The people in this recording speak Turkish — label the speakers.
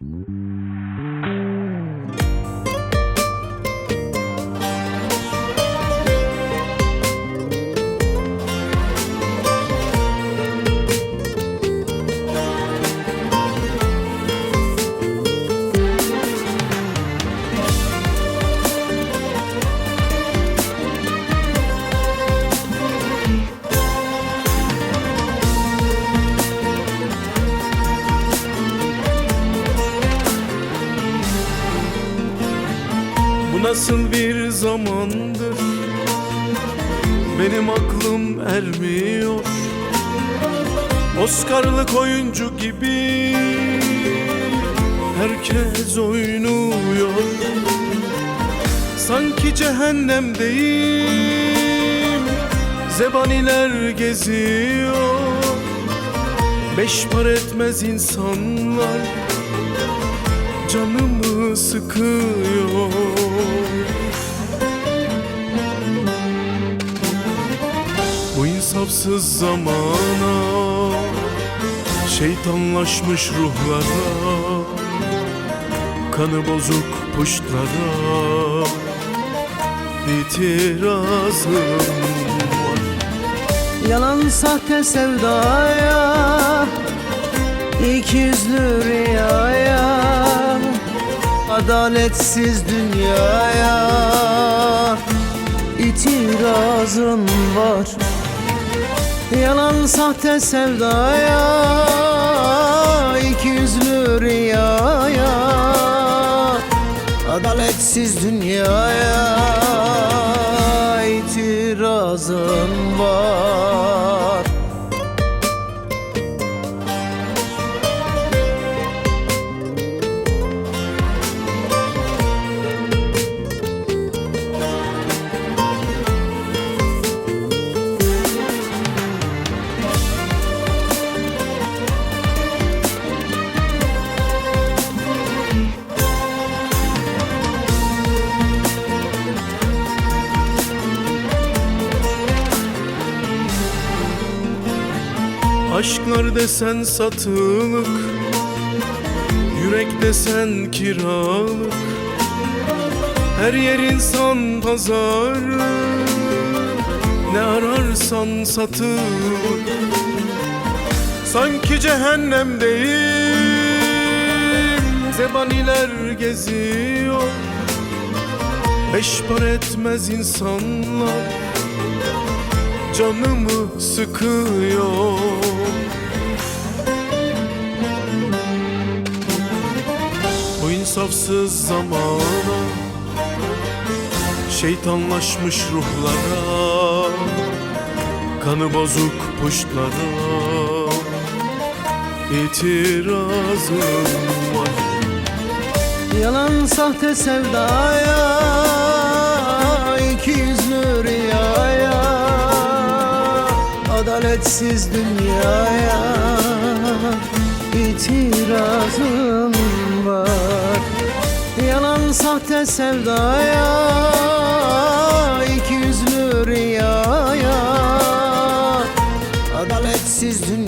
Speaker 1: Bu nasıl bir zamandır, benim aklım ermiyor. Oscar'lık oyuncu gibi herkes oynuyor. Sanki cehennemdeyim, zebaniler geziyor. Beş para etmez insanlar canımı sıkıyor. Bu insafsız zamana, şeytanlaşmış ruhlara, kanı bozuk puştlara itirazım var.
Speaker 2: Yalan sahte sevdaya, ikiyüzlü rüyaya, adaletsiz dünyaya itirazım var. Yalan sahte sevdaya, ikiyüzlü rüyaya, adaletsiz dünyaya itirazım var.
Speaker 1: Aşklar desen satılık, yürek desen kiralık. Her yer insan pazarı, ne ararsan satılık. Sanki cehennemdeyim, zebaniler geziyor. Beş para etmez insanlar canımı sıkıyor. Bu insafsız zamana, şeytanlaşmış ruhlara, kanı bozuk puştlara itirazım var.
Speaker 2: Yalan sahte sevdaya, ikiyüzlü rüyaya, adaletsiz dünyaya itirazım var. Yalan sahte sevdaya, ikiyüzlü rüyaya, adaletsiz dünyaya